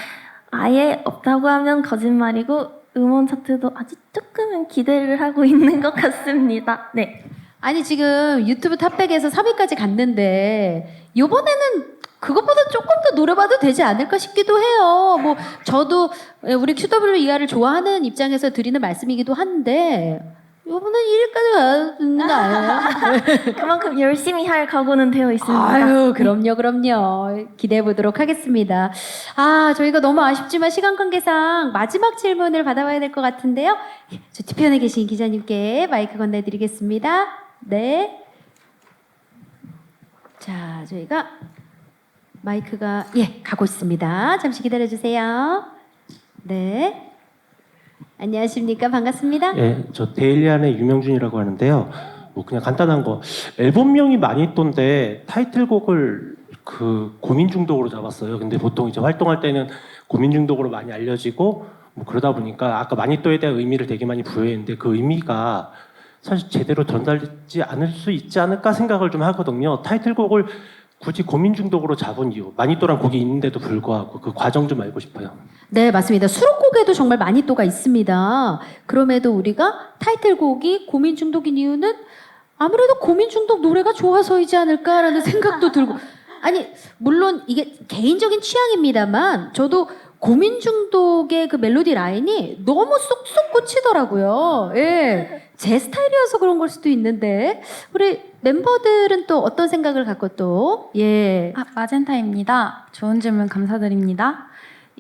아예 없다고 하면 거짓말이고 음원 차트도 아직 조금은 기대를 하고 있는 것 같습니다. 네. 아니 지금 유튜브 탑백에서 3위까지 갔는데 이번에는 그것보다 조금 더 노려봐도 되지 않을까 싶기도 해요. 뭐 저도 우리 QWER을 좋아하는 입장에서 드리는 말씀이기도 한데 이번엔 1위까지 가는 거 아니에요? 그만큼 열심히 할 각오는 되어 있습니다. 아유, 그럼요. 기대해 보도록 하겠습니다. 저희가 너무 아쉽지만 시간 관계상 마지막 질문을 받아봐야 될 것 같은데요. 저 뒤편에 계신 기자님께 마이크 건네드리겠습니다. 네. 자, 저희가 마이크가 가고 있습니다. 잠시 기다려 주세요. 네. 안녕하십니까? 반갑습니다. 저 데일리안의 유명준이라고 하는데요. 뭐 그냥 간단한 거 앨범명이 마니또인데 타이틀곡을 그 고민 중독으로 잡았어요. 근데 보통 이제 활동할 때는 고민 중독으로 많이 알려지고 뭐 그러다 보니까 아까 마니또에 대한 의미를 되게 많이 부여했는데 그 의미가 사실 제대로 전달되지 않을 수 있지 않을까 생각을 좀 하거든요. 타이틀곡을 굳이 고민 중독으로 잡은 이유, 마니또란 곡이 있는데도 불구하고 그 과정 좀 알고 싶어요. 네, 맞습니다. 수록곡에도 정말 마니또가 있습니다. 그럼에도 우리가 타이틀곡이 고민 중독인 이유는 아무래도 고민 중독 노래가 좋아서이지 않을까라는 생각도 들고. 아니, 물론 이게 개인적인 취향입니다만 저도 고민 중독의 그 멜로디 라인이 너무 쏙쏙 꽂히더라고요. 예. 제 스타일이어서 그런 걸 수도 있는데 우리 멤버들은 또 어떤 생각을 갖고 또 예. 마젠타입니다. 좋은 질문 감사드립니다.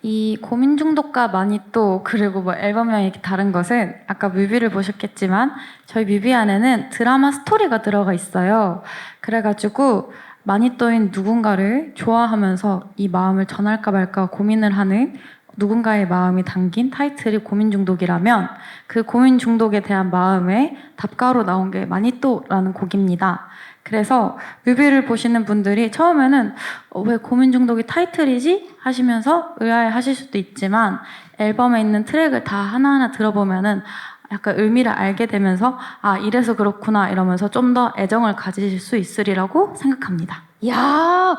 이 고민 중독과 마니또 그리고 뭐 앨범명이 이렇게 다른 것은 아까 뮤비를 보셨겠지만 저희 뮤비 안에는 드라마 스토리가 들어가 있어요. 그래가지고 마니또인 누군가를 좋아하면서 이 마음을 전할까 말까 고민을 하는 누군가의 마음이 담긴 타이틀이 고민 중독이라면 그 고민 중독에 대한 마음의 답가로 나온 게 마니또라는 곡입니다. 그래서 뮤비를 보시는 분들이 처음에는 왜 고민 중독이 타이틀이지? 하시면서 의아해 하실 수도 있지만 앨범에 있는 트랙을 다 하나하나 들어보면은 약간 의미를 알게 되면서 아 이래서 그렇구나 이러면서 좀 더 애정을 가지실 수 있으리라고 생각합니다. 야,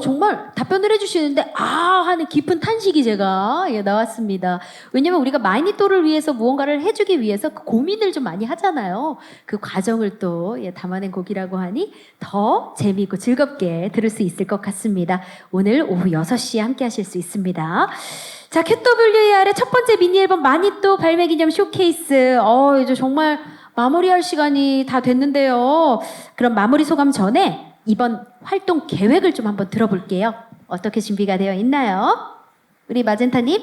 정말 답변을 해주시는데 하는 깊은 탄식이 제가 나왔습니다. 왜냐면 우리가 마니또를 위해서 무언가를 해주기 위해서 그 고민을 좀 많이 하잖아요. 그 과정을 또 담아낸 곡이라고 하니 더 재미있고 즐겁게 들을 수 있을 것 같습니다. 오늘 오후 6시에 함께 하실 수 있습니다. 자, QWER의 첫 번째 미니 앨범 마니또 발매 기념 쇼케이스. 이제 정말 마무리할 시간이 다 됐는데요. 그럼 마무리 소감 전에 이번 활동 계획을 좀 한번 들어볼게요. 어떻게 준비가 되어 있나요? 우리 마젠타님?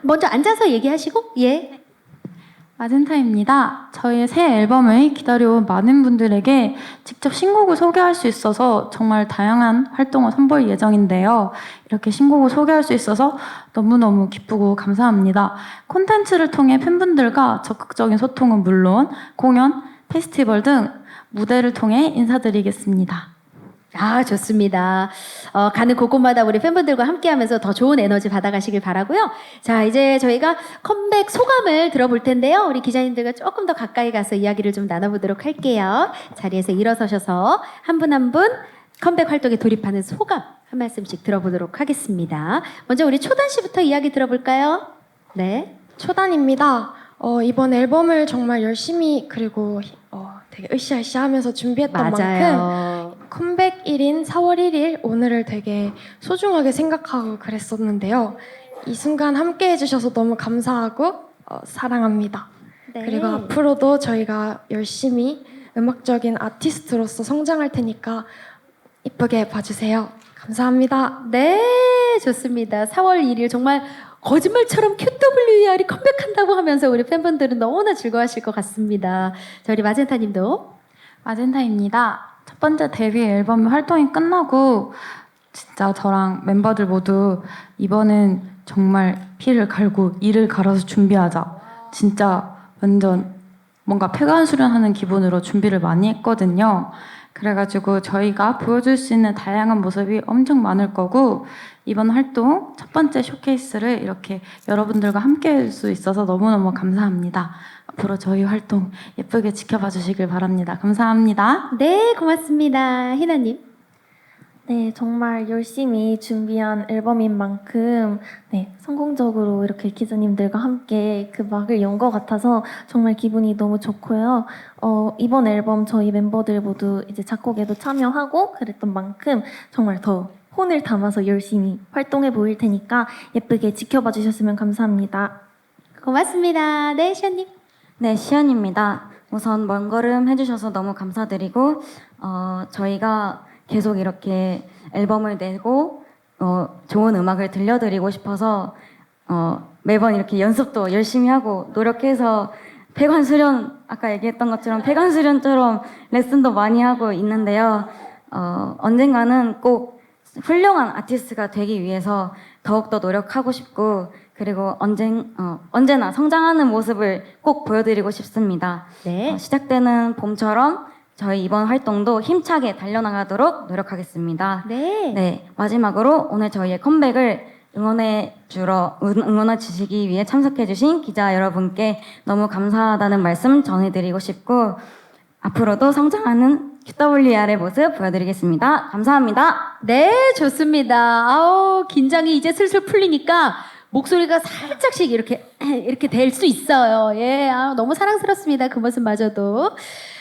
먼저 앉아서 얘기하시고, 예. 마젠타입니다. 저희의 새 앨범을 기다려온 많은 분들에게 직접 신곡을 소개할 수 있어서 정말 다양한 활동을 선보일 예정인데요. 이렇게 신곡을 소개할 수 있어서 너무너무 기쁘고 감사합니다. 콘텐츠를 통해 팬분들과 적극적인 소통은 물론 공연, 페스티벌 등 무대를 통해 인사드리겠습니다. 좋습니다. 가는 곳곳마다 우리 팬분들과 함께하면서 더 좋은 에너지 받아가시길 바라고요. 자, 이제 저희가 컴백 소감을 들어볼 텐데요. 우리 기자님들과 조금 더 가까이 가서 이야기를 좀 나눠보도록 할게요. 자리에서 일어서셔서 한 분 한 분 컴백 활동에 돌입하는 소감 한 말씀씩 들어보도록 하겠습니다. 먼저 우리 초단 씨부터 이야기 들어볼까요? 네. 초단입니다. 이번 앨범을 정말 열심히 그리고 되게 으쌰으쌰하면서 준비했던 만큼 맞아요. 컴백일인 4월 1일 오늘을 되게 소중하게 생각하고 그랬었는데요. 이 순간 함께 해주셔서 너무 감사하고 사랑합니다. 네. 그리고 앞으로도 저희가 열심히 음악적인 아티스트로서 성장할 테니까 이쁘게 봐주세요. 감사합니다. 네, 좋습니다. 4월 1일 정말 거짓말처럼 QWER이 컴백한다고 하면서 우리 팬분들은 너무나 즐거워하실 것 같습니다. 자, 우리 마젠타님도. 마젠타입니다. 첫 번째 데뷔 앨범 활동이 끝나고 진짜 저랑 멤버들 모두 이번엔 정말 피를 갈고 이를 갈아서 준비하자. 진짜 완전 뭔가 폐관수련하는 기분으로 준비를 많이 했거든요. 그래가지고 저희가 보여줄 수 있는 다양한 모습이 엄청 많을 거고 이번 활동 첫 번째 쇼케이스를 이렇게 여러분들과 함께 할 수 있어서 너무너무 감사합니다. 앞으로 저희 활동 예쁘게 지켜봐 주시길 바랍니다. 감사합니다. 네, 고맙습니다. 희나님. 네, 정말 열심히 준비한 앨범인 만큼 성공적으로 이렇게 기자님들과 함께 그 막을 연 것 같아서 정말 기분이 너무 좋고요. 이번 앨범 저희 멤버들 모두 이제 작곡에도 참여하고 그랬던 만큼 정말 더 혼을 담아서 열심히 활동해 보일 테니까 예쁘게 지켜봐 주셨으면 감사합니다. 고맙습니다. 네, 시연님. 네, 시연입니다. 우선 먼 걸음 해주셔서 너무 감사드리고 저희가 계속 이렇게 앨범을 내고 좋은 음악을 들려드리고 싶어서 매번 이렇게 연습도 열심히 하고 노력해서 폐관수련 아까 얘기했던 것처럼 폐관수련처럼 레슨도 많이 하고 있는데요. 언젠가는 꼭 훌륭한 아티스트가 되기 위해서 더욱더 노력하고 싶고 그리고 언제나 성장하는 모습을 꼭 보여드리고 싶습니다. 네. 시작되는 봄처럼 저희 이번 활동도 힘차게 달려나가도록 노력하겠습니다. 네. 네, 마지막으로 오늘 저희의 컴백을 응원해 주시기 위해 참석해주신 기자 여러분께 너무 감사하다는 말씀 전해드리고 싶고 앞으로도 성장하는 QWER의 모습 보여드리겠습니다. 감사합니다. 네, 좋습니다. 긴장이 이제 슬슬 풀리니까 목소리가 살짝씩 이렇게 될 수 있어요. 예, 너무 사랑스럽습니다. 그 모습마저도.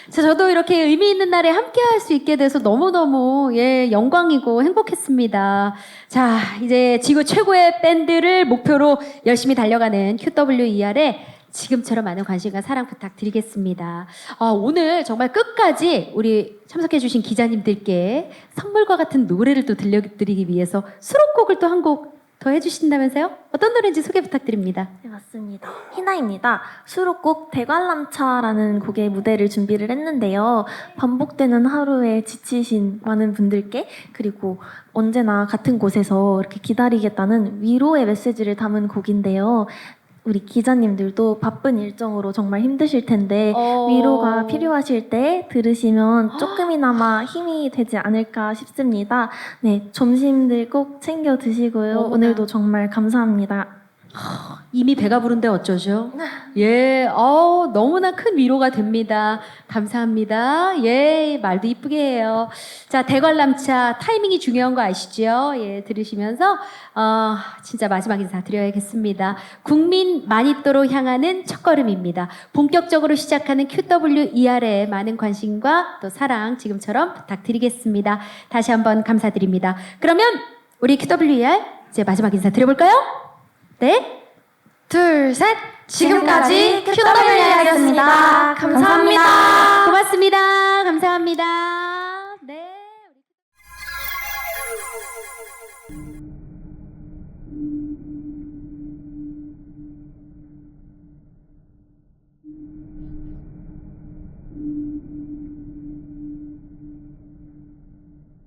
자, 저도 이렇게 의미 있는 날에 함께 할 수 있게 돼서 너무너무 영광이고 행복했습니다. 자, 이제 지구 최고의 밴드를 목표로 열심히 달려가는 QWER에 지금처럼 많은 관심과 사랑 부탁드리겠습니다. 오늘 정말 끝까지 우리 참석해주신 기자님들께 선물과 같은 노래를 또 들려드리기 위해서 수록곡을 또 한 곡 더 해주신다면서요? 어떤 노래인지 소개 부탁드립니다. 네, 맞습니다. 희나입니다. 수록곡 대관람차라는 곡의 무대를 준비를 했는데요. 반복되는 하루에 지치신 많은 분들께 그리고 언제나 같은 곳에서 이렇게 기다리겠다는 위로의 메시지를 담은 곡인데요. 우리 기자님들도 바쁜 일정으로 정말 힘드실 텐데 위로가 필요하실 때 들으시면 조금이나마 힘이 되지 않을까 싶습니다. 네, 점심들 꼭 챙겨 드시고요. 오늘도 정말 감사합니다. 이미 배가 부른데 어쩌죠? 예, 너무나 큰 위로가 됩니다. 감사합니다. 예, 말도 이쁘게 해요. 자, 대관람차 타이밍이 중요한 거 아시죠? 예, 들으시면서 진짜 마지막 인사 드려야겠습니다. 국민 마니또로 향하는 첫걸음입니다. 본격적으로 시작하는 QWER에 많은 관심과 또 사랑 지금처럼 부탁드리겠습니다. 다시 한번 감사드립니다. 그러면 우리 QWER 이제 마지막 인사 드려볼까요? 네. 둘, 셋. 지금까지 QWER이었습니다. 감사합니다. 고맙습니다. 감사합니다.